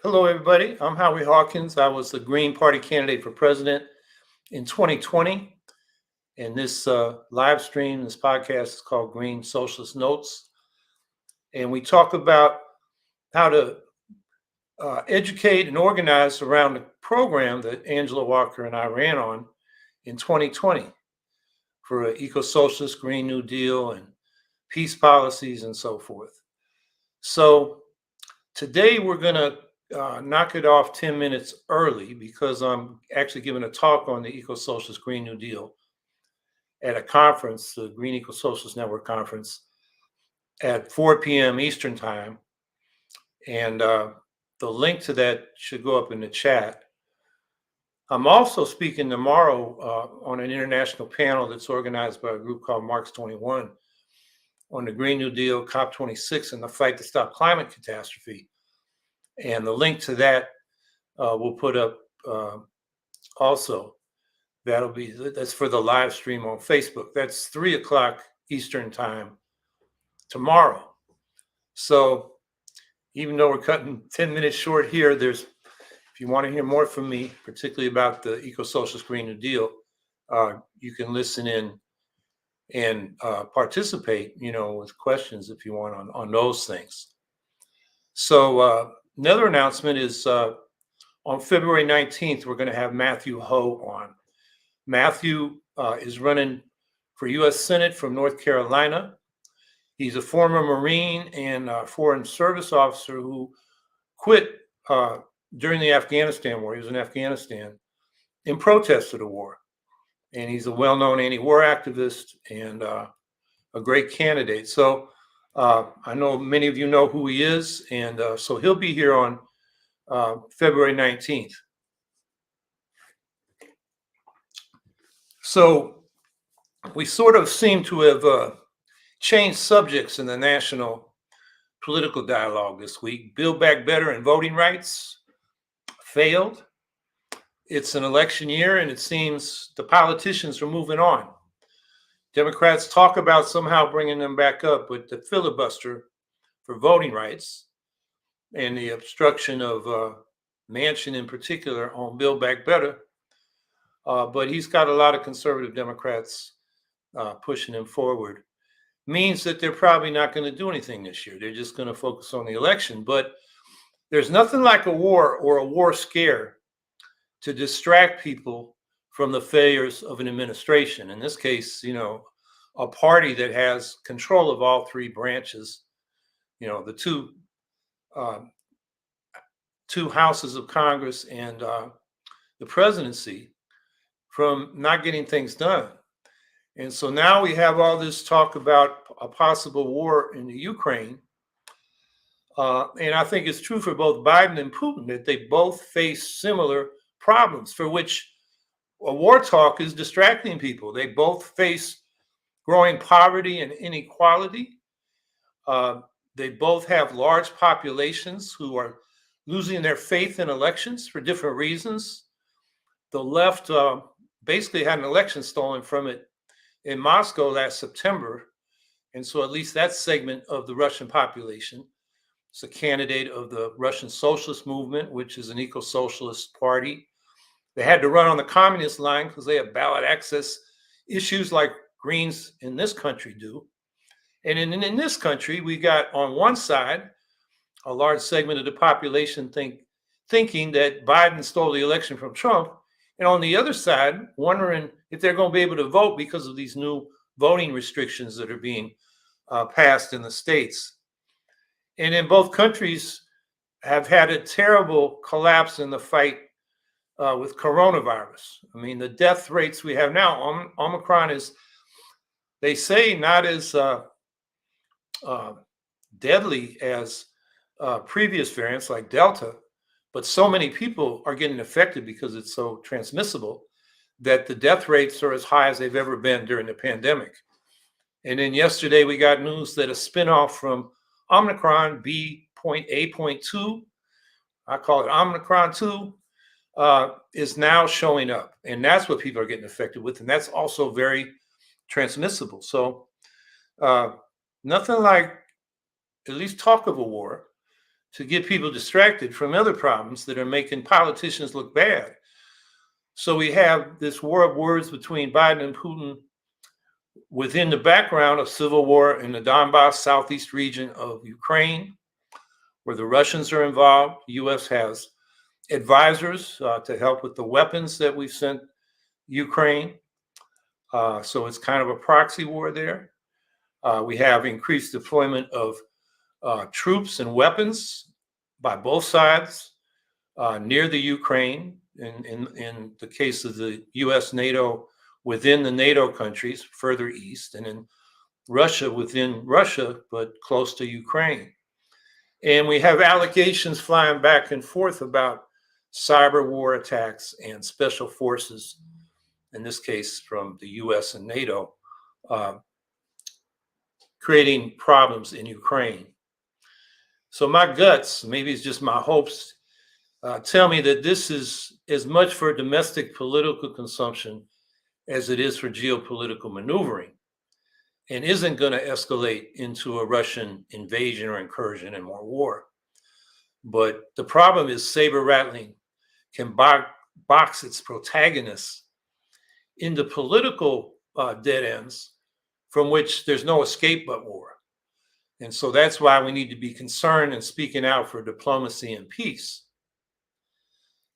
Hello, everybody. I'm Howie Hawkins. I was the Green Party candidate for president in 2020. And this live stream, this podcast is called Green Socialist Notes. And we talk about how to educate and organize around the program that Angela Walker and I ran on in 2020 for an eco-socialist Green New Deal and peace policies and so forth. So today we're going to knock it off 10 minutes early because I'm actually giving a talk on the Eco-Socialist Green New Deal at a conference, the Green Eco-Socialist Network Conference, at 4 p.m. Eastern Time. And the link to that should go up in the chat. I'm also speaking tomorrow on an international panel that's organized by a group called Marks 21 on the Green New Deal, COP26, and the fight to stop climate catastrophe. And the link to that we'll put up also. That's for the live stream on Facebook. That's 3 o'clock Eastern Time tomorrow. So even though we're cutting 10 minutes short here, if you want to hear more from me, particularly about the Eco-Socialist Green New Deal, you can listen in and participate, with questions if you want on those things. So another announcement is on February 19th, we're going to have Matthew Ho on. Matthew is running for U.S. Senate from North Carolina. He's a former Marine and Foreign Service officer who quit during the Afghanistan war. He was in Afghanistan in protest of the war. And he's a well-known anti-war activist and a great candidate. So I know many of you know who he is, and so he'll be here on February 19th. So we sort of seem to have changed subjects in the national political dialogue this week. Build Back Better and voting rights failed. It's an election year, and it seems the politicians are moving on. Democrats talk about somehow bringing them back up, but the filibuster for voting rights and the obstruction of Manchin in particular on Build Back Better, but he's got a lot of conservative Democrats pushing him forward, means that they're probably not going to do anything this year. They're just going to focus on the election. But there's nothing like a war or a war scare to distract people from the failures of an administration. In this case, a party that has control of all three branches, the two houses of Congress and the presidency, from not getting things done. And so now we have all this talk about a possible war in the Ukraine. And I think it's true for both Biden and Putin that they both face similar problems for which a war talk is distracting people. They both face growing poverty and inequality. They both have large populations who are losing their faith in elections for different reasons. The left basically had an election stolen from it in Moscow last September. And so at least that segment of the Russian population is a candidate of the Russian Socialist movement, which is an eco-socialist party. They had to run on the communist line because they have ballot access issues like Greens in this country do. And in this country, we got on one side a large segment of the population thinking that Biden stole the election from Trump, and on the other side, wondering if they're going to be able to vote because of these new voting restrictions that are being passed in the states. And in both countries have had a terrible collapse in the fight with coronavirus. I mean, the death rates we have now, Omicron is, they say, not as deadly as previous variants like Delta, but so many people are getting affected because it's so transmissible that the death rates are as high as they've ever been during the pandemic. And then yesterday we got news that a spinoff from Omicron, B.A.2, I call it Omicron 2, is now showing up. And that's what people are getting affected with. And that's also very transmissible. So nothing like at least talk of a war to get people distracted from other problems that are making politicians look bad. So we have this war of words between Biden and Putin within the background of civil war in the Donbass southeast region of Ukraine, where the Russians are involved. The U.S. has advisors to help with the weapons that we've sent Ukraine. So it's kind of a proxy war there. We have increased deployment of troops and weapons by both sides near the Ukraine. In the case of the U.S. NATO, within the NATO countries further east, and in Russia within Russia, but close to Ukraine. And we have allegations flying back and forth about cyber war attacks and special forces, in this case from the US and NATO, creating problems in Ukraine. So my guts, maybe it's just my hopes, tell me that this is as much for domestic political consumption as it is for geopolitical maneuvering, and isn't going to escalate into a Russian invasion or incursion and more war. But the problem is saber rattling can box its protagonists into political dead ends from which there's no escape but war. And so that's why we need to be concerned and speaking out for diplomacy and peace.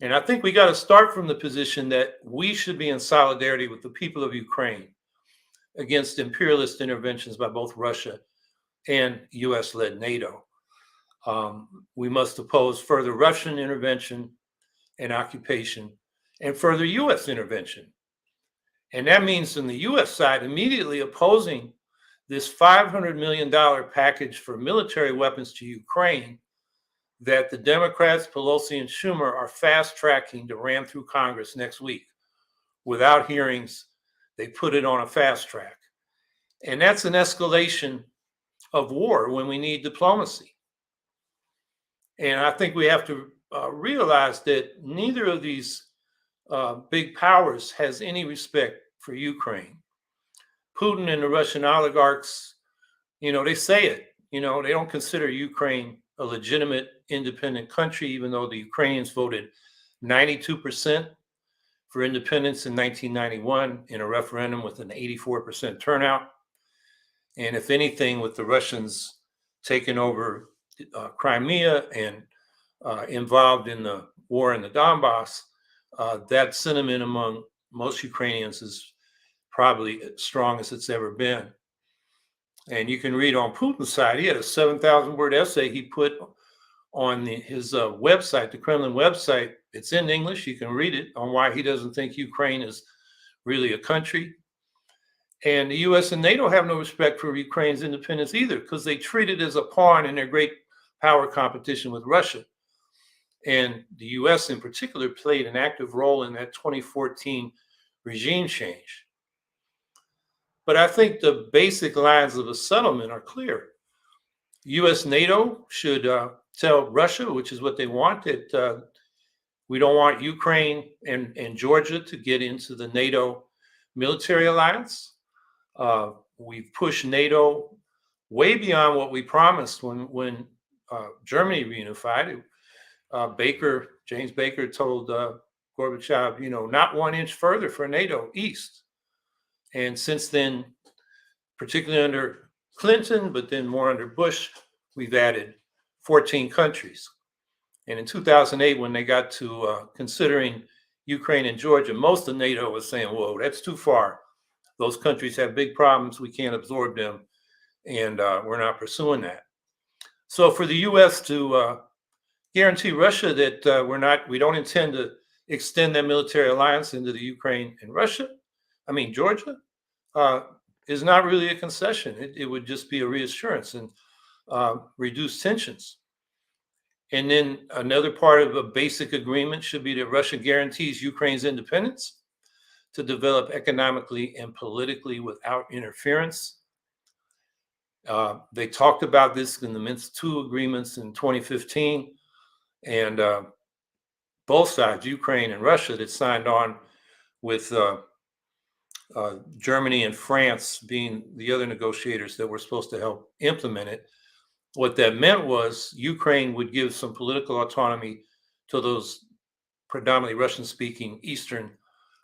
And I think we got to start from the position that we should be in solidarity with the people of Ukraine against imperialist interventions by both Russia and US-led NATO. We must oppose further Russian intervention and occupation and further US intervention. And that means on the US side, immediately opposing this $500 million package for military weapons to Ukraine that the Democrats, Pelosi and Schumer, are fast tracking to ram through Congress next week. Without hearings, they put it on a fast track. And that's an escalation of war when we need diplomacy. And I think we have to realize that neither of these big powers has any respect for Ukraine. Putin and the Russian oligarchs, they say it, they don't consider Ukraine a legitimate independent country, even though the Ukrainians voted 92% for independence in 1991 in a referendum with an 84% turnout. And if anything, with the Russians taking over Crimea and involved in the war in the Donbass, that sentiment among most Ukrainians is probably as strong as it's ever been. And you can read on Putin's side, he had a 7,000-word essay he put on his website, the Kremlin website. It's in English. You can read it on why he doesn't think Ukraine is really a country. And the US and NATO have no respect for Ukraine's independence either, because they treat it as a pawn in their great power competition with Russia. And the US in particular played an active role in that 2014 regime change. But I think the basic lines of a settlement are clear. US NATO should tell Russia, which is what they want, that we don't want Ukraine and Georgia to get into the NATO military alliance. We've pushed NATO way beyond what we promised when Germany reunified. James Baker told Gorbachev, not 1 inch further for NATO East. And since then, particularly under Clinton, but then more under Bush, we've added 14 countries. And in 2008, when they got to considering Ukraine and Georgia, most of NATO was saying, whoa, that's too far. Those countries have big problems. We can't absorb them. And we're not pursuing that. So for the US to guarantee Russia that we don't intend to extend that military alliance into the Ukraine and Georgia, is not really a concession. It would just be a reassurance and reduce tensions. And then another part of a basic agreement should be that Russia guarantees Ukraine's independence to develop economically and politically without interference. They talked about this in the Minsk II agreements in 2015, and both sides, Ukraine and Russia, that signed on with Germany and France being the other negotiators that were supposed to help implement it, what that meant was Ukraine would give some political autonomy to those predominantly Russian-speaking eastern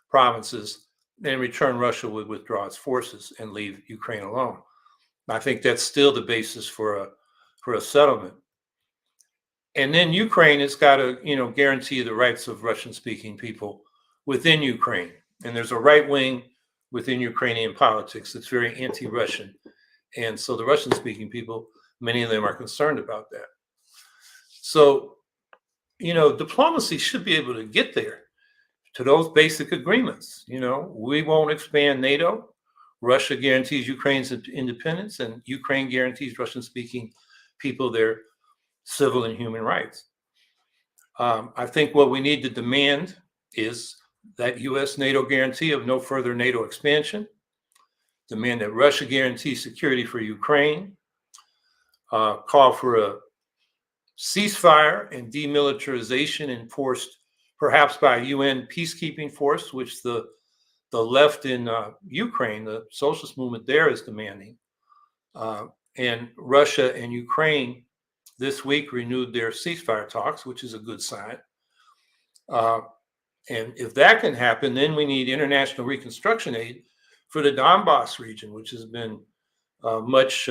provinces. In return, Russia would withdraw its forces and leave Ukraine alone. I think that's still the basis for a settlement. And then Ukraine has got to, guarantee the rights of Russian-speaking people within Ukraine. And there's a right wing within Ukrainian politics that's very anti-Russian. And so the Russian-speaking people, many of them are concerned about that. So, diplomacy should be able to get there to those basic agreements. We won't expand NATO. Russia guarantees Ukraine's independence, and Ukraine guarantees Russian-speaking people their civil and human rights. I think what we need to demand is that U.S.-NATO guarantee of no further NATO expansion, demand that Russia guarantees security for Ukraine, call for a ceasefire and demilitarization enforced perhaps by a UN peacekeeping force, which the left in Ukraine, the socialist movement there, is demanding. And Russia and Ukraine this week renewed their ceasefire talks, which is a good sign. And if that can happen, then we need international reconstruction aid for the Donbass region, which has been much,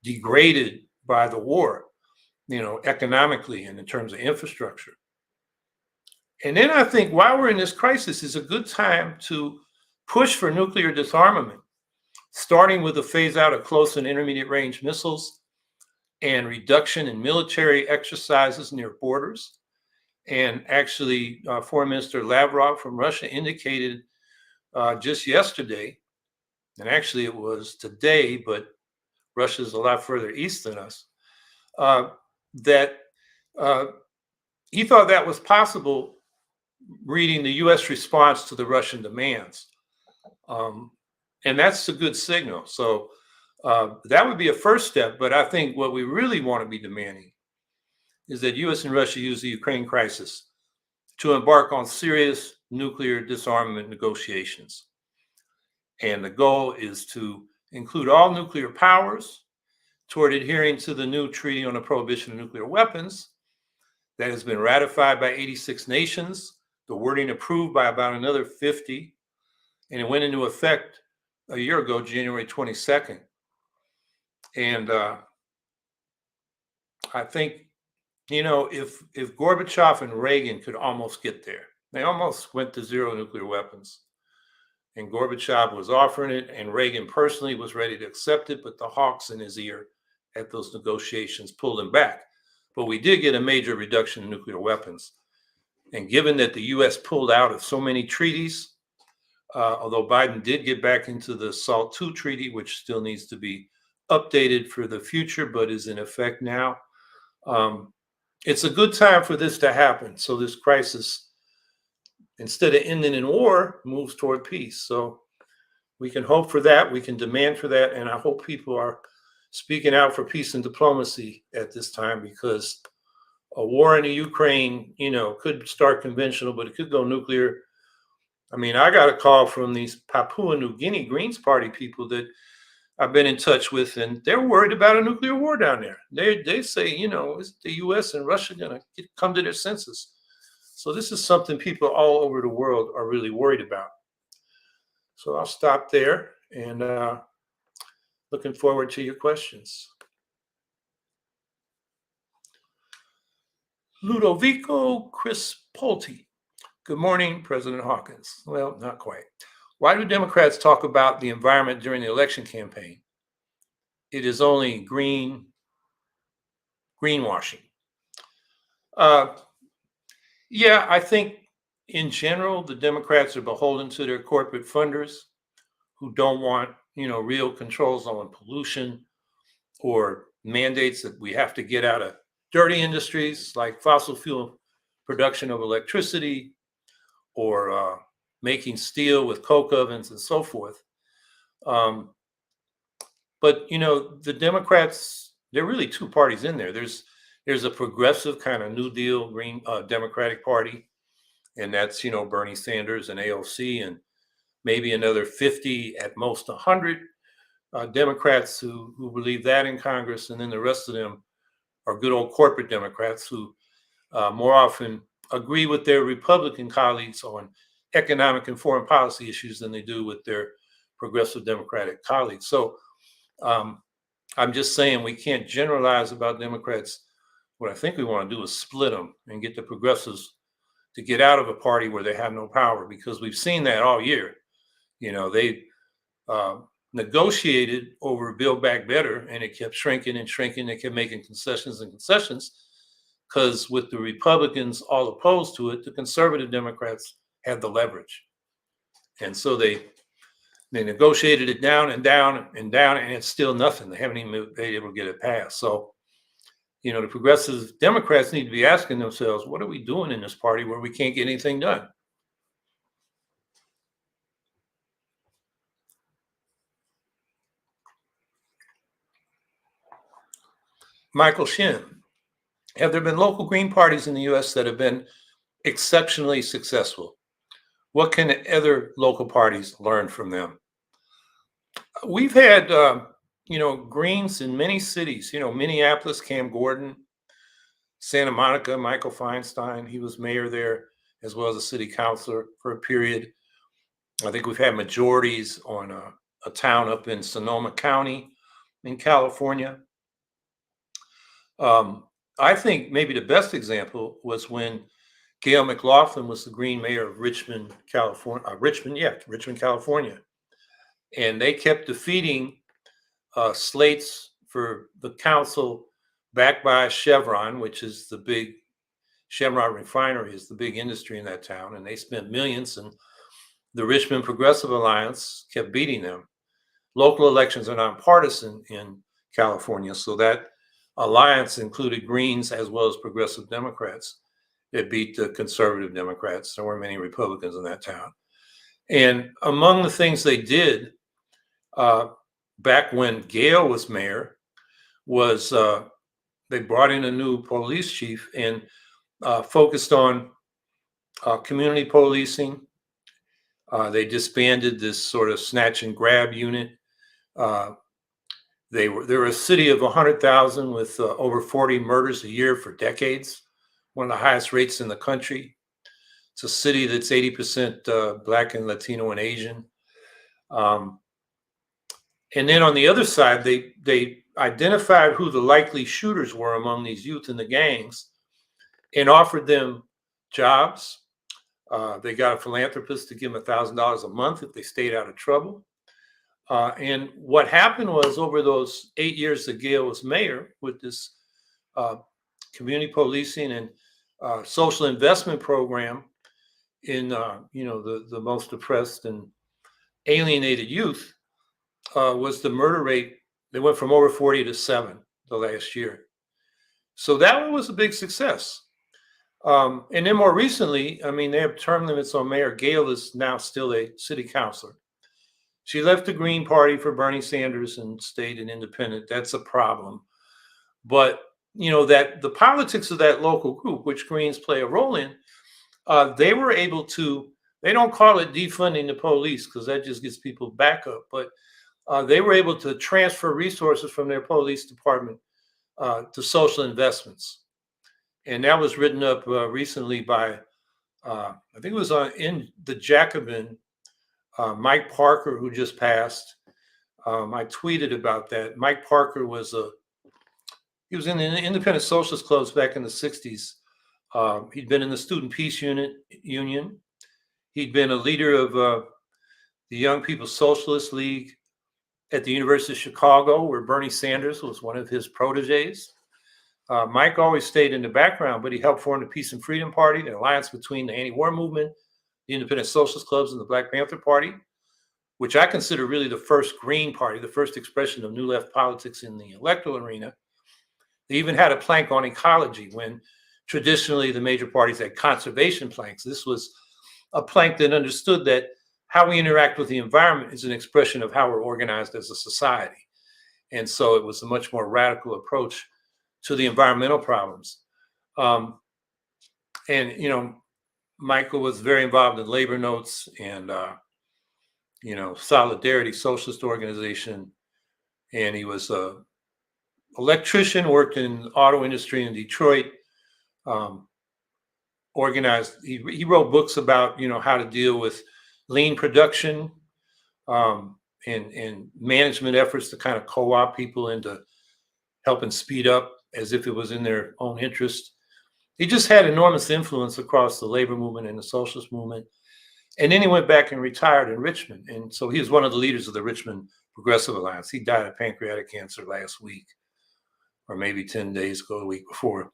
degraded by the war, economically and in terms of infrastructure. And then I think while we're in this crisis, is a good time to push for nuclear disarmament, starting with the phase out of close and intermediate range missiles and reduction in military exercises near borders. And actually, Foreign Minister Lavrov from Russia indicated just yesterday, and actually it was today, but Russia's a lot further east than us, that he thought that was possible reading the U.S. response to the Russian demands. And that's a good signal. So that would be a first step. But I think what we really want to be demanding is that U.S. and Russia use the Ukraine crisis to embark on serious nuclear disarmament negotiations. And the goal is to include all nuclear powers toward adhering to the new Treaty on the Prohibition of Nuclear Weapons that has been ratified by 86 nations, the wording approved by about another 50, and it went into effect a year ago, January 22nd. And I think, if Gorbachev and Reagan could almost get there, they almost went to zero nuclear weapons. And Gorbachev was offering it, and Reagan personally was ready to accept it, but the hawks in his ear at those negotiations pulled him back. But we did get a major reduction in nuclear weapons. And given that the U.S. pulled out of so many treaties, although Biden did get back into the SALT II treaty, which still needs to be updated for the future, but is in effect now, it's a good time for this to happen. So this crisis, instead of ending in war, moves toward peace. So we can hope for that. We can demand for that. And I hope people are speaking out for peace and diplomacy at this time, because a war in the Ukraine, could start conventional, but it could go nuclear. I mean, I got a call from these Papua New Guinea Greens Party people that I've been in touch with, and they're worried about a nuclear war down there. They say, is the U.S. and Russia going to come to their senses? So this is something people all over the world are really worried about. So I'll stop there, and looking forward to your questions. Ludovico Crispolti. Good morning, President Hawkins. Well, not quite. Why do Democrats talk about the environment during the election campaign? It is only greenwashing. Yeah, I think in general, the Democrats are beholden to their corporate funders who don't want, real controls on pollution or mandates that we have to get out of dirty industries like fossil fuel production of electricity or making steel with coke ovens and so forth. But, the Democrats, there are really two parties in there. There's a progressive kind of New Deal Green Democratic Party, and that's, Bernie Sanders and AOC and maybe another 50, at most 100 Democrats who believe that in Congress, and then the rest of them are good old corporate Democrats who more often agree with their Republican colleagues on economic and foreign policy issues than they do with their progressive Democratic colleagues. So I'm just saying we can't generalize about Democrats. What I think we want to do is split them and get the progressives to get out of a party where they have no power, because we've seen that all year. They negotiated over Build Back Better, and it kept shrinking and shrinking. They kept making concessions and concessions because with the Republicans all opposed to it, the conservative Democrats had the leverage. And so they negotiated it down and down and down, and it's still nothing. They haven't even been able to get it passed. So, the progressive Democrats need to be asking themselves, what are we doing in this party where we can't get anything done? Michael Shin, have there been local Green parties in the U.S. that have been exceptionally successful? What can other local parties learn from them? We've had, Greens in many cities, Minneapolis, Cam Gordon, Santa Monica, Michael Feinstein, he was mayor there as well as a city councilor for a period. I think we've had majorities on a town up in Sonoma County in California. I think maybe the best example was when Gail McLaughlin was the Green mayor of Richmond, California. Richmond, California. And they kept defeating slates for the council backed by Chevron, which is the big Chevron refinery is the big industry in that town. And they spent millions, and the Richmond Progressive Alliance kept beating them. Local elections are nonpartisan in California, so that alliance included Greens as well as progressive Democrats. It beat the conservative Democrats. There weren't many Republicans in that town. And among the things they did back when Gail was mayor was they brought in a new police chief and focused on community policing. They disbanded this sort of snatch and grab unit. They were a city of 100,000 with over 40 murders a year for decades, one of the highest rates in the country. It's a city that's 80% Black and Latino and Asian. And then on the other side, they identified who the likely shooters were among these youth in the gangs and offered them jobs. They got a philanthropist to give them $1,000 a month if they stayed out of trouble. And what happened was over those 8 years that Gail was mayor with this community policing and social investment program in the most oppressed and alienated youth, was the murder rate. They went from over 40 to 7 the last year. So that one was a big success. And then more recently, they have term limits on mayor. Gail is now still a city councilor. She left the Green Party for Bernie Sanders and stayed an independent. That's a problem. But, that the politics of that local group, which Greens play a role in, they were able to, they don't call it defunding the police because that just gets people back up, but they were able to transfer resources from their police department to social investments. And that was written up recently by, I think it was in the Jacobin, Mike Parker, who just passed. I tweeted about that. Mike Parker he was in the independent socialist clubs back in the 60s. He'd been in the Student Peace Union. He'd been a leader of the Young People's Socialist League at the University of Chicago, where Bernie Sanders was one of his proteges. Mike always stayed in the background, but he helped form the Peace and Freedom Party, the alliance between the anti-war movement, the independent socialist clubs, and the Black Panther Party, which I consider really the first Green Party, the first expression of new left politics in the electoral arena. They even had a plank on ecology when traditionally the major parties had conservation planks. This was a plank that understood that how we interact with the environment is an expression of how we're organized as a society. And so it was a much more radical approach to the environmental problems. Michael was very involved in labor notes and, Solidarity, socialist organization. and he was a electrician, worked in the auto industry in Detroit. Organized. He wrote books about how to deal with lean production, and management efforts to kind of co-opt people into helping speed up as if it was in their own interest. He just had enormous influence across the labor movement and the socialist movement. And then he went back and retired in Richmond. And so he was one of the leaders of the Richmond Progressive Alliance. He died of pancreatic cancer last week, or maybe 10 days ago, the week before.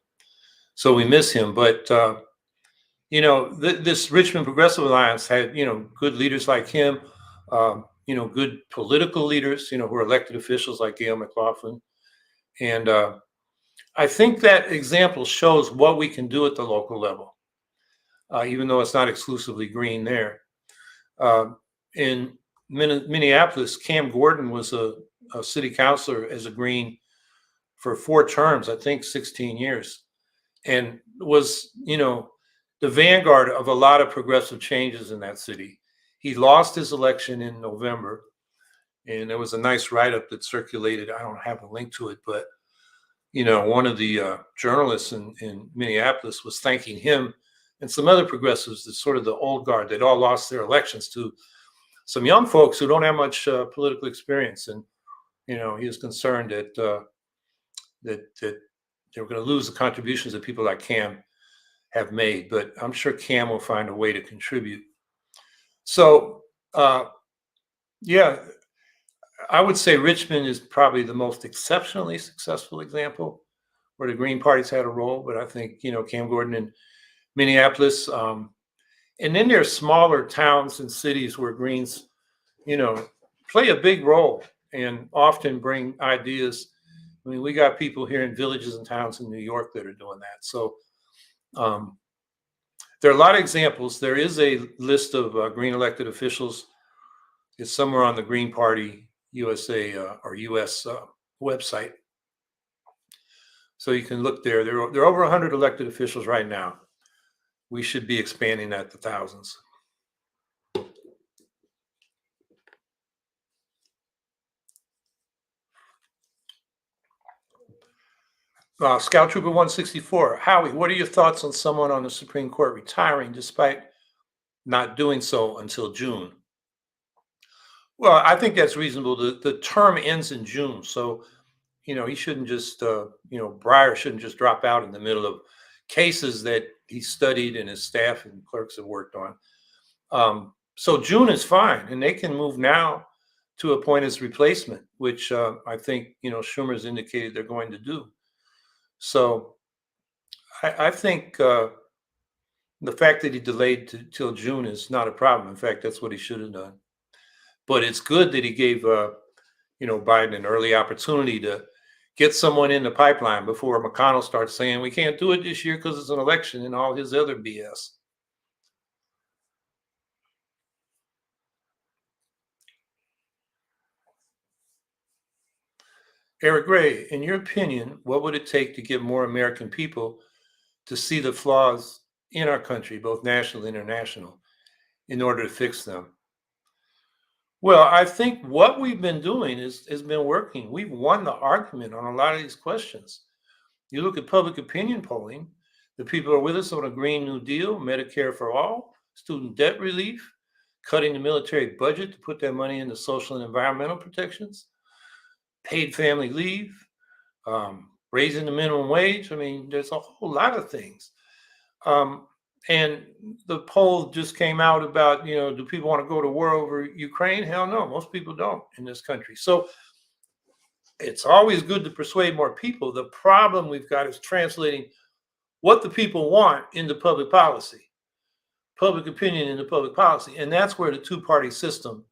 So we miss him. But, this Richmond Progressive Alliance had, good leaders like him, good political leaders, who were elected officials like Gail McLaughlin. And I think that example shows what we can do at the local level, even though it's not exclusively green there. In Minneapolis, Cam Gordon was a city councilor as a Green for 4 terms, I think 16 years, and was, the vanguard of a lot of progressive changes in that city. He lost his election in November, and there was a nice write-up that circulated. I don't have a link to it, but one of the journalists in Minneapolis was thanking him and some other progressives, that's sort of the old guard, that all lost their elections to some young folks who don't have much political experience. And he was concerned that that they were going to lose the contributions that people like Cam have made. But I'm sure Cam will find a way to contribute. So, yeah, I would say Richmond is probably the most exceptionally successful example where the Green Party's had a role. But I think, Cam Gordon in Minneapolis, and then there are smaller towns and cities where Greens, play a big role and often bring ideas. I mean, we got people here in villages and towns in New York that are doing that. So there are a lot of examples. There is a list of Green elected officials. It's somewhere on the Green Party USA or US website. So you can look there. There are over 100 elected officials right now. We should be expanding that to thousands. Scout Trooper 164, Howie, what are your thoughts on someone on the Supreme Court retiring despite not doing so until June? Well, I think that's reasonable. The term ends in June, so he shouldn't just Breyer shouldn't just drop out in the middle of cases that he studied and his staff and clerks have worked on. So June is fine, and they can move now to appoint his replacement, which I think Schumer's indicated they're going to do. So I think the fact that he delayed till June is not a problem. In fact, that's what he should have done. But it's good that he gave Biden an early opportunity to get someone in the pipeline before McConnell starts saying we can't do it this year because it's an election and all his other BS. Eric Gray, in your opinion, what would it take to get more American people to see the flaws in our country, both national and international, in order to fix them? Well, I think what we've been doing has been working. We've won the argument on a lot of these questions. You look at public opinion polling, the people are with us on a Green New Deal, Medicare for all, student debt relief, cutting the military budget to put that money into social and environmental protections, paid family leave, raising the minimum wage. I mean, there's a whole lot of things. And the poll just came out about, do people want to go to war over Ukraine? Hell no, most people don't in this country. So it's always good to persuade more people. The problem we've got is translating what the people want into public policy, public opinion into public policy. And that's where the two-party system,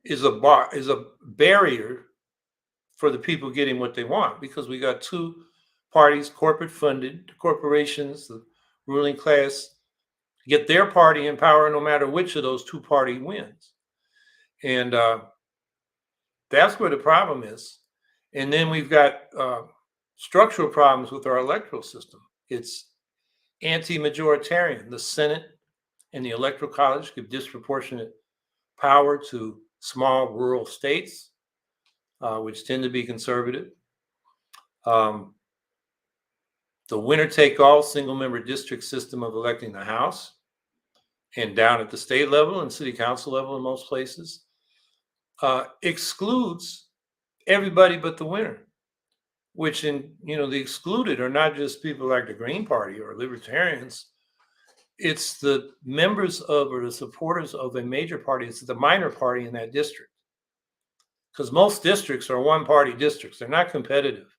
is a barrier for the people getting what they want, because we got two parties, corporate funded, corporations, the ruling class get their party in power no matter which of those two party wins. And that's where the problem is. And then we've got structural problems with our electoral system. It's anti-majoritarian. The Senate and the Electoral College give disproportionate power to small rural states, which tend to be conservative. The winner-take-all single-member district system of electing the House, and down at the state level and city council level in most places, excludes everybody but the winner. Which the excluded are not just people like the Green Party or libertarians. It's the members of or the supporters of a major party. It's the minor party in that district. Because most districts are one-party districts. They're not competitive.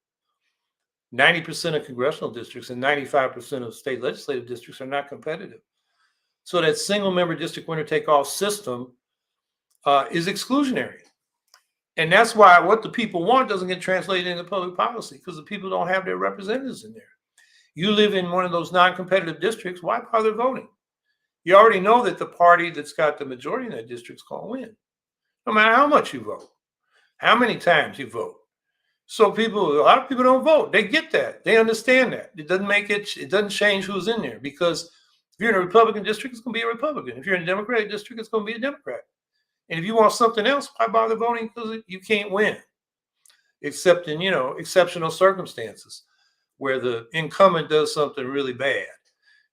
90% of congressional districts and 95% of state legislative districts are not competitive. So that single-member district winner-take-all system is exclusionary. And that's why what the people want doesn't get translated into public policy, because the people don't have their representatives in there. You live in one of those non-competitive districts, why bother voting? You already know that the party that's got the majority in that district is going to win, no matter how much you vote, how many times you vote. So a lot of people don't vote. They get that. They understand that. It doesn't change who's in there, because if you're in a Republican district, it's going to be a Republican. If you're in a Democratic district, it's going to be a Democrat. And if you want something else, why bother voting? Because you can't win, except in, exceptional circumstances where the incumbent does something really bad.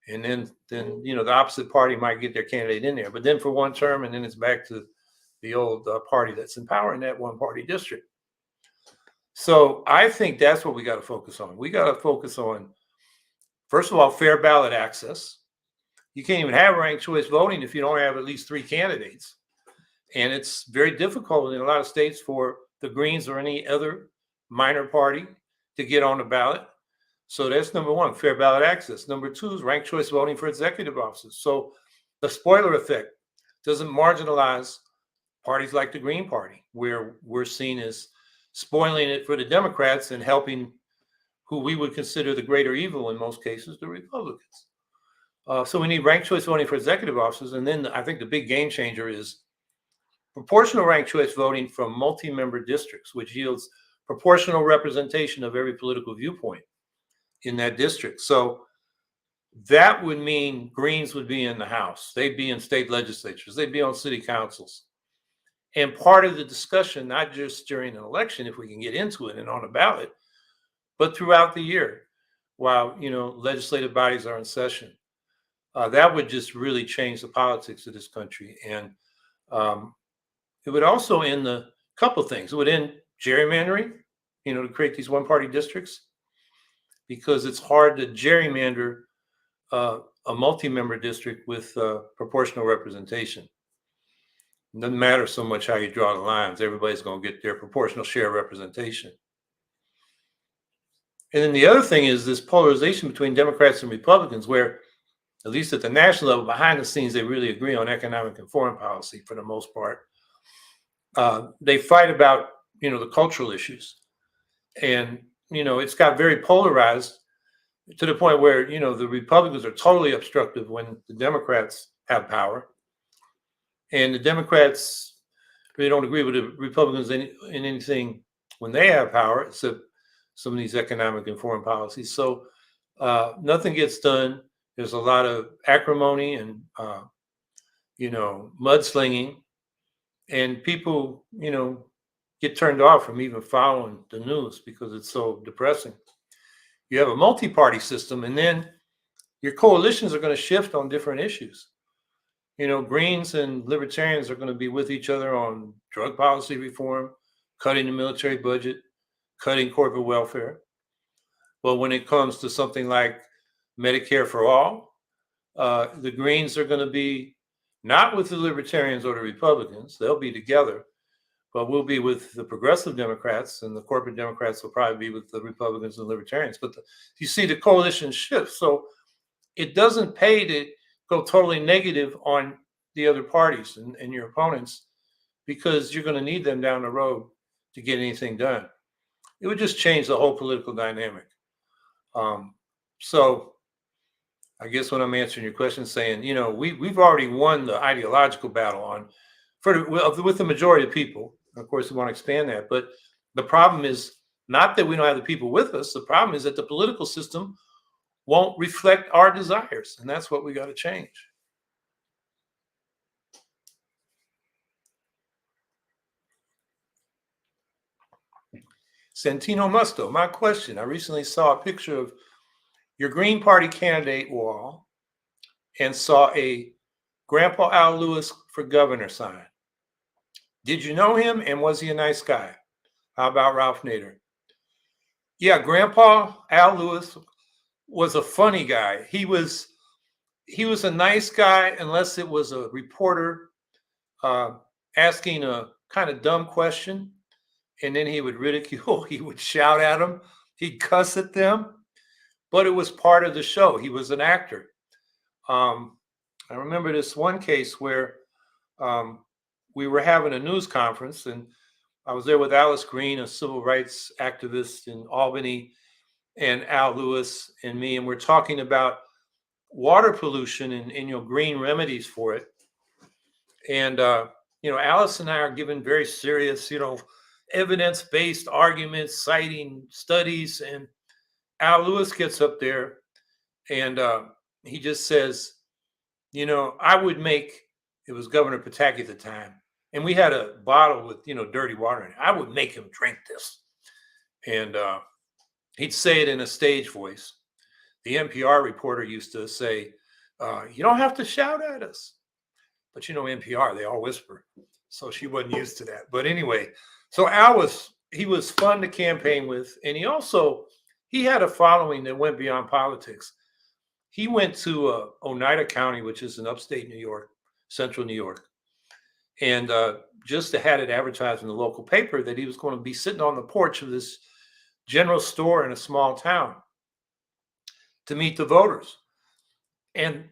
And then the opposite party might get their candidate in there. But then for one term, and then it's back to the old party that's in power in that one party district. So I think that's what we got to focus on. We got to focus on, first of all, fair ballot access. You can't even have ranked choice voting if you don't have at least 3 candidates. And it's very difficult in a lot of states for the Greens or any other minor party to get on the ballot. So that's number one, fair ballot access. Number 2 is ranked choice voting for executive offices. So the spoiler effect doesn't marginalize parties like the Green Party, where we're seen as spoiling it for the Democrats and helping who we would consider the greater evil in most cases, the Republicans. So we need ranked choice voting for executive offices. And then I think the big game changer is proportional ranked choice voting from multi-member districts, which yields proportional representation of every political viewpoint in that district. So that would mean Greens would be in the House. They'd be in state legislatures. They'd be on city councils. And part of the discussion, not just during an election, if we can get into it and on a ballot, but throughout the year while, legislative bodies are in session. That would just really change the politics of this country. And it would also end a couple things. It would end gerrymandering, to create these one-party districts, because it's hard to gerrymander a multi-member district with proportional representation. It doesn't matter so much how you draw the lines. Everybody's going to get their proportional share of representation. And then the other thing is this polarization between Democrats and Republicans, where, at least at the national level, behind the scenes, they really agree on economic and foreign policy for the most part. They fight about, the cultural issues. And, it's got very polarized to the point where, the Republicans are totally obstructive when the Democrats have power. And the Democrats really don't agree with the Republicans in anything when they have power, except some of these economic and foreign policies. So nothing gets done. There's a lot of acrimony and, mudslinging. And people, get turned off from even following the news because it's so depressing. You have a multi-party system, and then your coalitions are going to shift on different issues. Greens and libertarians are going to be with each other on drug policy reform, cutting the military budget, cutting corporate welfare. But when it comes to something like Medicare for all, the Greens are going to be not with the libertarians or the Republicans. They'll be together, but we'll be with the progressive Democrats, and the corporate Democrats will probably be with the Republicans and libertarians. But you see the coalition shift. So it doesn't pay to go totally negative on the other parties and your opponents, because you're going to need them down the road to get anything done. It would just change the whole political dynamic. So I guess when I'm answering your question, saying, we've already won the ideological battle with the majority of people. Of course, we want to expand that. But the problem is not that we don't have the people with us. The problem is that the political system won't reflect our desires. And that's what we got to change. Santino Musto, my question. I recently saw a picture of your Green Party candidate wall and saw a Grandpa Al Lewis for governor sign. Did you know him, and was he a nice guy? How about Ralph Nader? Yeah, Grandpa Al Lewis was a funny guy. He was a nice guy unless it was a reporter asking a kind of dumb question, and then he would ridicule, he would shout at them, he'd cuss at them, but it was part of the show. He was an actor. I remember this one case where we were having a news conference, and I was there with Alice Green, a civil rights activist in Albany, and Al Lewis and me, and we're talking about water pollution and green remedies for it. And Alice and I are giving very serious, evidence-based arguments, citing studies, and Al Lewis gets up there and he just says, I would make, it was Governor Pataki at the time, and we had a bottle with, dirty water in it. I would make him drink this. And he'd say it in a stage voice. The NPR reporter used to say, you don't have to shout at us. But NPR, they all whisper. So she wasn't used to that. But anyway, so Al he was fun to campaign with. And he had a following that went beyond politics. He went to Oneida County, which is in upstate New York, central New York. And just had it advertised in the local paper that he was going to be sitting on the porch of this general store in a small town to meet the voters. And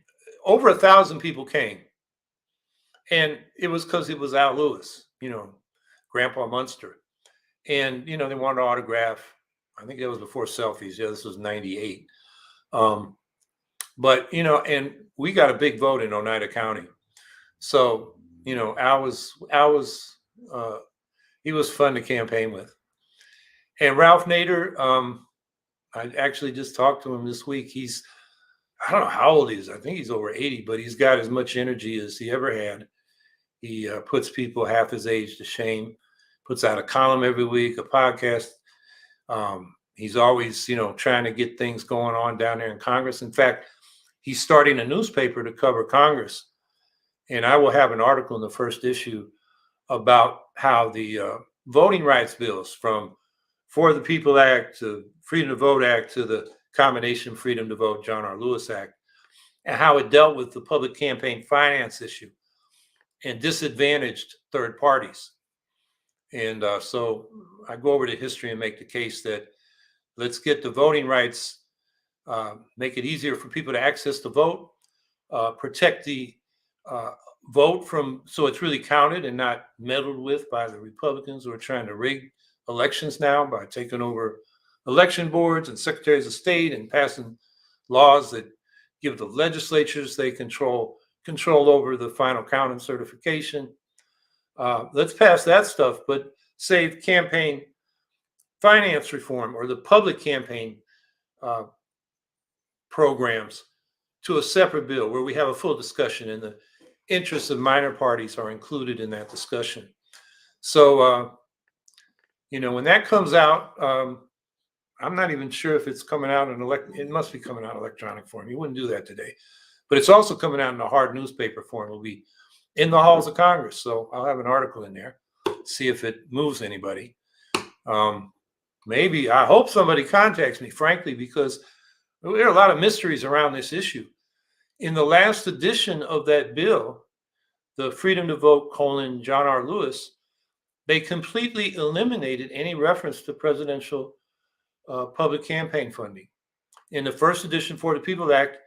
over 1,000 people came. And it was because it was Al Lewis, Grandpa Munster. And, they wanted to autograph. I think that was before selfies. Yeah, this was 98. But, and we got a big vote in Oneida County. So, Al was he was fun to campaign with. And Ralph Nader, I actually just talked to him this week. I don't know how old he is. I think he's over 80, but he's got as much energy as he ever had. He puts people half his age to shame, puts out a column every week, a podcast. He's always, trying to get things going on down there in Congress. In fact, he's starting a newspaper to cover Congress. And I will have an article in the first issue about how the voting rights bills, from For the People Act to Freedom to Vote Act to the combination Freedom to Vote John R. Lewis Act, and how it dealt with the public campaign finance issue and disadvantaged third parties. And so I go over to history and make the case that let's get the voting rights, make it easier for people to access the vote, protect the vote so it's really counted and not meddled with by the Republicans who are trying to rig elections now by taking over election boards and secretaries of state and passing laws that give the legislatures they control over the final count and certification. Let's pass that stuff, but save campaign finance reform or the public campaign programs to a separate bill where we have a full discussion and the interests of minor parties are included in that discussion. So, when that comes out, I'm not even sure if it's coming out it must be coming out in electronic form. You wouldn't do that today. But it's also coming out in a hard newspaper form. It'll be in the halls of Congress. So I'll have an article in there, see if it moves anybody. Maybe, I hope somebody contacts me, frankly, because there are a lot of mysteries around this issue. In the last edition of that bill, the Freedom to Vote, John R. Lewis, they completely eliminated any reference to presidential public campaign funding. In the first edition For the People Act,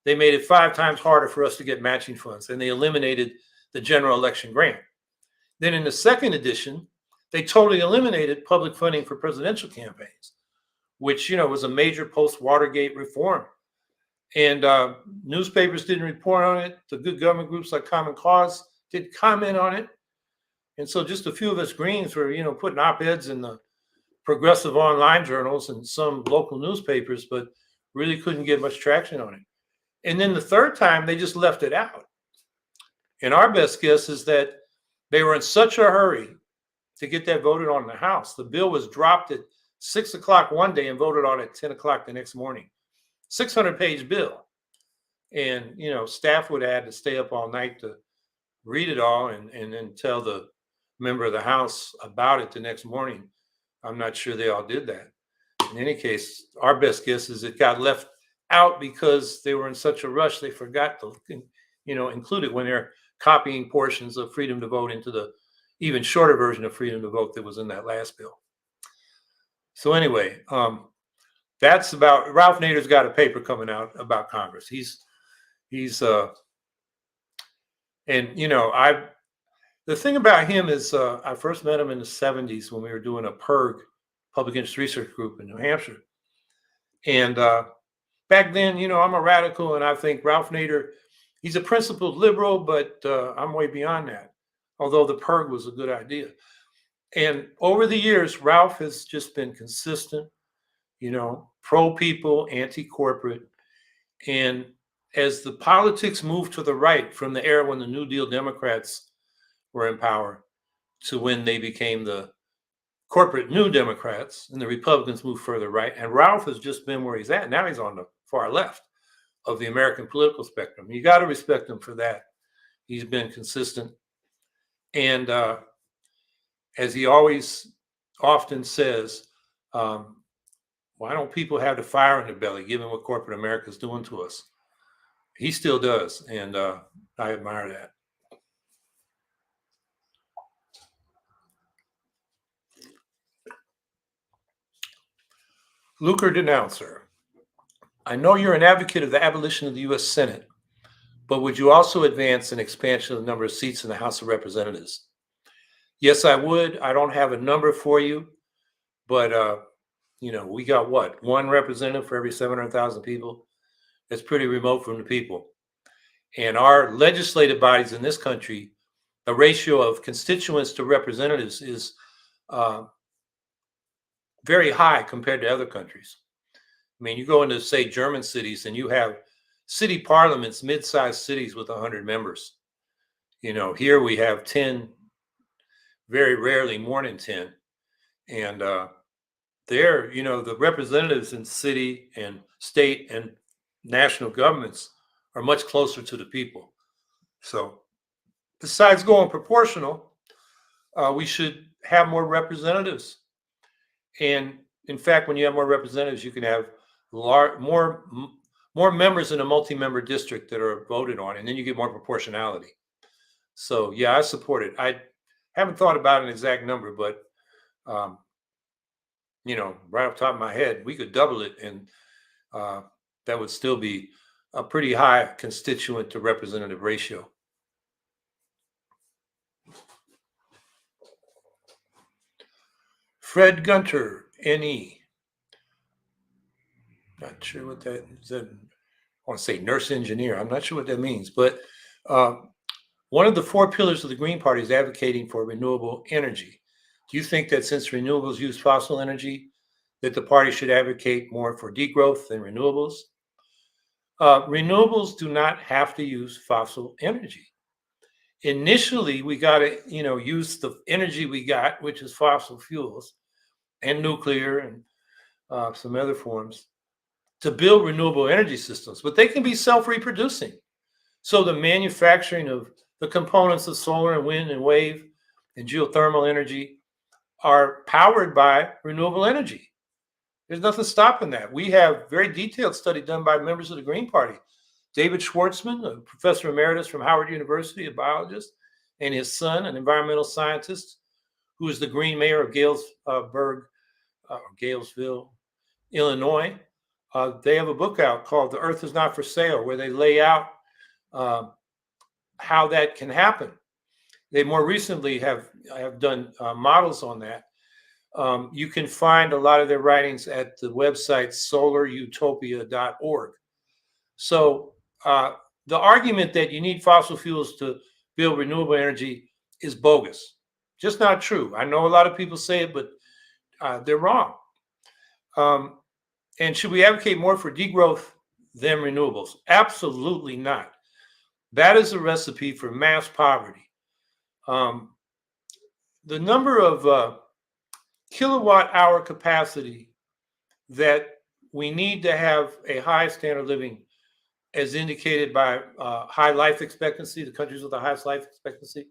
they made it 5 times harder for us to get matching funds, and they eliminated the general election grant. Then in the second edition, they totally eliminated public funding for presidential campaigns, which, was a major post-Watergate reform. And newspapers didn't report on it. The good government groups like Common Cause didn't comment on it. And so just a few of us Greens were, putting op-eds in the progressive online journals and some local newspapers, but really couldn't get much traction on it. And then the third time, they just left it out. And our best guess is that they were in such a hurry to get that voted on in the House. The bill was dropped at 6 o'clock one day and voted on it at 10 o'clock the next morning. 600-page bill. And, staff would have had to stay up all night to read it all and then tell the member of the House about it the next morning. I'm not sure they all did that. In any case, our best guess is it got left out because they were in such a rush they forgot to, include it when they're copying portions of freedom to vote into the even shorter version of freedom to vote that was in that last bill. So anyway, that's about Ralph Nader's got a paper coming out about Congress. The thing about him is I first met him in the 70s when we were doing a PIRG, Public Interest Research Group in New Hampshire. And back then, I'm a radical, and I think Ralph Nader, he's a principled liberal, but I'm way beyond that, although the PIRG was a good idea. And over the years, Ralph has just been consistent, pro-people, anti-corporate. And as the politics moved to the right from the era when the New Deal Democrats were in power to when they became the corporate New Democrats and the Republicans moved further right, and Ralph has just been where he's at. Now he's on the far left of the American political spectrum. You got to respect him for that. He's been consistent. And as he often says, why don't people have the fire in their belly, given what corporate America is doing to us? He still does, and I admire that. Lucre Denouncer. I know you're an advocate of the abolition of the U.S. Senate, but would you also advance an expansion of the number of seats in the House of Representatives? Yes, I would. I don't have a number for you, but, we got what? One representative for every 700,000 people? That's pretty remote from the people. And our legislative bodies in this country, the ratio of constituents to representatives is very high compared to other countries. I mean, you go into, say, German cities, and you have city parliaments, mid-sized cities with 100 members. Here we have 10, very rarely more than 10. And there, the representatives in city and state and national governments are much closer to the people. So besides going proportional, we should have more representatives. And in fact, when you have more representatives, you can have more members in a multi-member district that are voted on, and then you get more proportionality. So yeah, I support it. I haven't thought about an exact number, but right off the top of my head, we could double it, and that would still be a pretty high constituent to representative ratio. Fred Gunter, NE. Not sure what that is. I want to say nurse engineer. I'm not sure what that means, but one of the 4 pillars of the Green Party is advocating for renewable energy. Do you think that since renewables use fossil energy, that the party should advocate more for degrowth than renewables? Renewables do not have to use fossil energy. Initially, we got to, use the energy we got, which is fossil fuels and nuclear and some other forms, to build renewable energy systems, but they can be self-reproducing. So the manufacturing of the components of solar and wind and wave and geothermal energy are powered by renewable energy. There's nothing stopping that. We have very detailed study done by members of the Green Party. David Schwartzman, a professor emeritus from Howard University, a biologist, and his son, an environmental scientist, who is the Green mayor of Galesville, Illinois. They have a book out called The Earth is Not for Sale, where they lay out how that can happen. They more recently have done models on that. You can find a lot of their writings at the website solarutopia.org. So the argument that you need fossil fuels to build renewable energy is bogus. Just not true. I know a lot of people say it, but they're wrong. And should we advocate more for degrowth than renewables? Absolutely not. That is a recipe for mass poverty. The number of kilowatt hour capacity that we need to have a high standard of living, as indicated by high life expectancy, the countries with the highest life expectancy.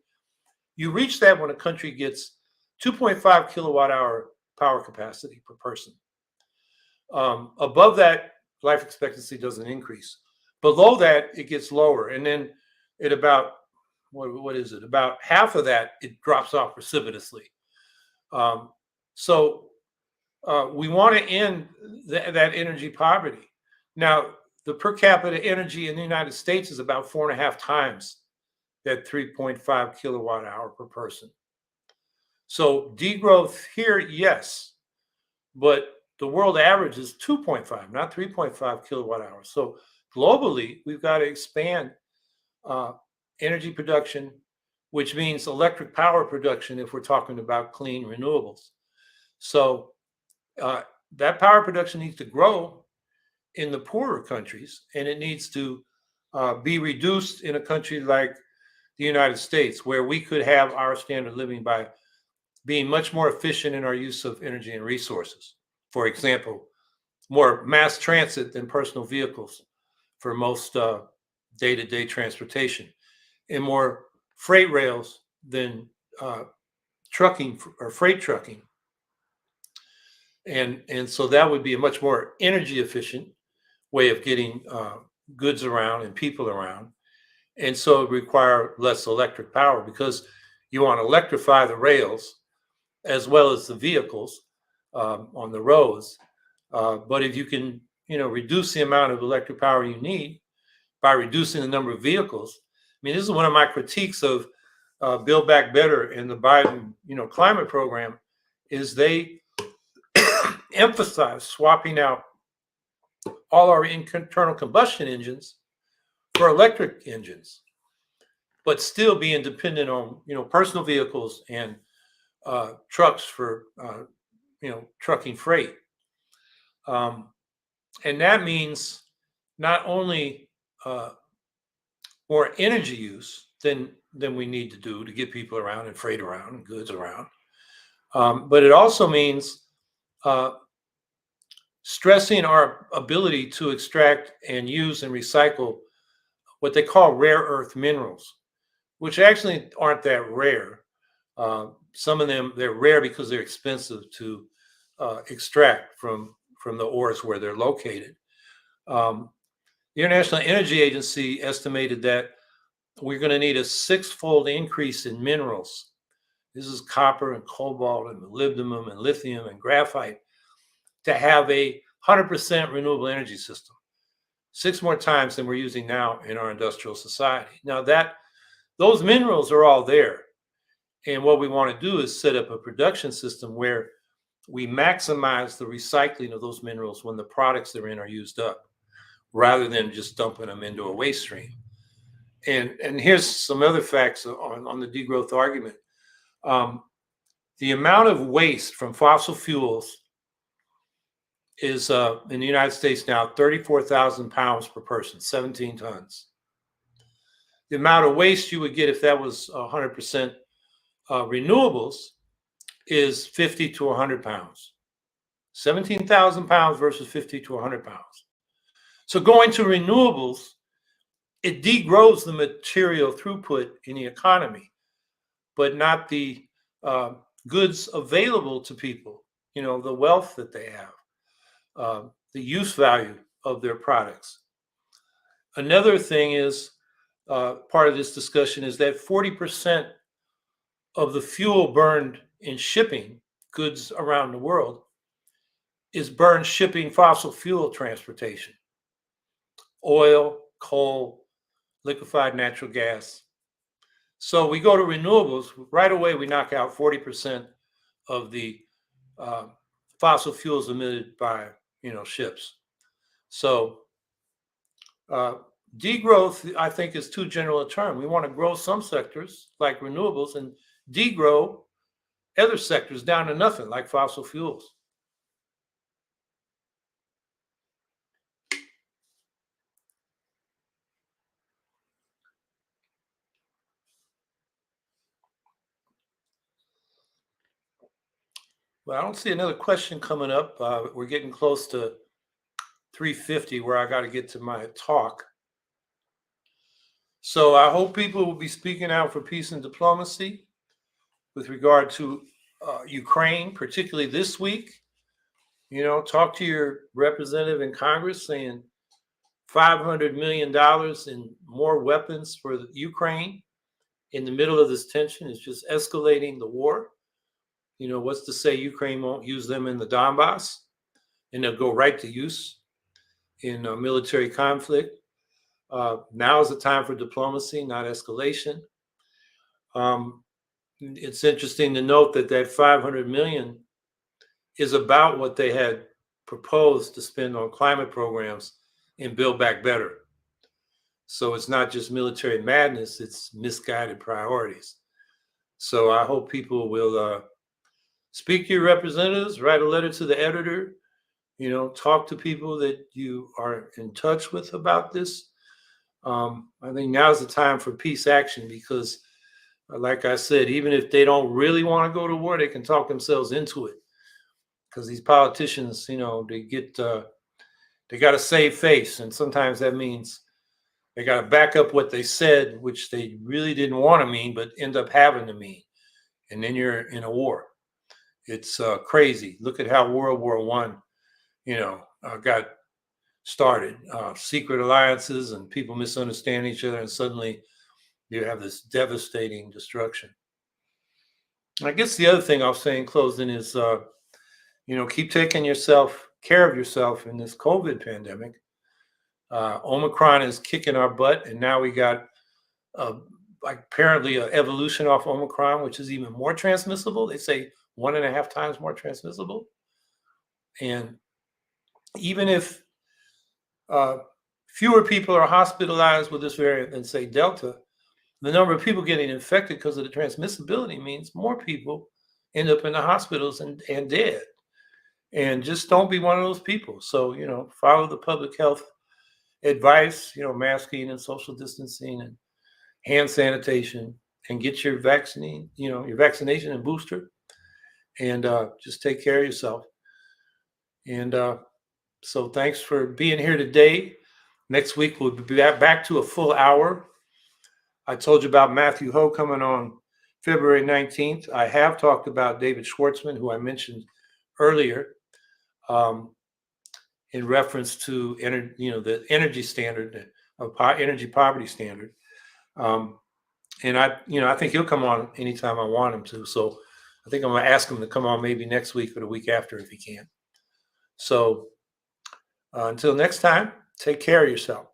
You reach that when a country gets 2.5 kilowatt hour power capacity per person. Above that, life expectancy doesn't increase. Below that, it gets lower. And then at about, what is it? About half of that, it drops off precipitously. So we want to end that energy poverty. Now, the per capita energy in the United States is about 4.5 times that 3.5 kilowatt hour per person. So degrowth here, yes, but the world average is 2.5, not 3.5 kilowatt hours. So globally, we've got to expand energy production, which means electric power production if we're talking about clean renewables. So that power production needs to grow in the poorer countries, and it needs to be reduced in a country like the United States, where we could have our standard of living by being much more efficient in our use of energy and resources. For example, more mass transit than personal vehicles for most day-to-day transportation, and more freight rails than trucking or freight trucking. And so that would be a much more energy efficient way of getting goods around and people around. And so it require less electric power, because you want to electrify the rails as well as the vehicles on the roads. But if you can, reduce the amount of electric power you need by reducing the number of vehicles. I mean, this is one of my critiques of Build Back Better and the Biden, climate program, is they emphasize swapping out all our internal combustion engines for electric engines, but still being dependent on, personal vehicles and trucks for, trucking freight. And that means not only more energy use than we need to do to get people around and freight around and goods around, but it also means stressing our ability to extract and use and recycle what they call rare earth minerals, which actually aren't that rare. Some of them, they're rare because they're expensive to extract from the ores where they're located. The International Energy Agency estimated that we're going to need a 6-fold increase in minerals. This is copper and cobalt and molybdenum and lithium and graphite, to have a 100% renewable energy system, 6 more times than we're using now in our industrial society. Now those minerals are all there. And what we want to do is set up a production system where we maximize the recycling of those minerals when the products they're in are used up, rather than just dumping them into a waste stream. And here's some other facts on the degrowth argument. The amount of waste from fossil fuels is in the United States now 34,000 pounds per person, 17 tons. The amount of waste you would get if that was 100% renewables is 50 to 100 pounds. 17,000 pounds versus 50 to 100 pounds. So going to renewables, it degrows the material throughput in the economy, but not the goods available to people, the wealth that they have, the use value of their products. Another thing is, part of this discussion is that 40% of the fuel burned in shipping goods around the world is burned shipping fossil fuel transportation, oil, coal, liquefied natural gas. So we go to renewables, right away we knock out 40% of the fossil fuels emitted by ships. So degrowth, I think, is too general a term. We want to grow some sectors like renewables and degrow other sectors down to nothing like fossil fuels. Well, I don't see another question coming up. We're getting close to 3:50 where I got to get to my talk. So I hope people will be speaking out for peace and diplomacy with regard to Ukraine, particularly this week. Talk to your representative in Congress saying $500 million in more weapons for Ukraine in the middle of this tension is just escalating the war. What's to say Ukraine won't use them in the Donbass and they'll go right to use in a military conflict. Now is the time for diplomacy, not escalation. It's interesting to note that 500 million is about what they had proposed to spend on climate programs and Build Back Better. So it's not just military madness, it's misguided priorities. So I hope people will speak to your representatives, write a letter to the editor, talk to people that you are in touch with about this. I think now's the time for peace action because, like I said, even if they don't really want to go to war, they can talk themselves into it. Because these politicians, they got to save face. And sometimes that means they got to back up what they said, which they really didn't want to mean, but end up having to mean. And then you're in a war. It's crazy. Look at how World War I, got started. Secret alliances and people misunderstand each other, and suddenly you have this devastating destruction. I guess the other thing I'll say in closing is, keep taking care of yourself in this COVID pandemic. Omicron is kicking our butt, and now we got apparently an evolution off Omicron, which is even more transmissible. They say 1.5 times more transmissible. And even if fewer people are hospitalized with this variant than, say, Delta, the number of people getting infected because of the transmissibility means more people end up in the hospitals and dead. And just don't be one of those people. So, follow the public health advice, masking and social distancing and hand sanitation, and get your vaccine, your vaccination and booster, and just take care of yourself. And so thanks for being here today. Next week, we'll be back to a full hour. I told you about Matthew Ho coming on February 19th. I have talked about David Schwartzman, who I mentioned earlier, in reference to the energy standard, energy poverty standard. And I think he'll come on anytime I want him to. So I think I'm going to ask him to come on maybe next week or the week after if he can. So until next time, take care of yourself.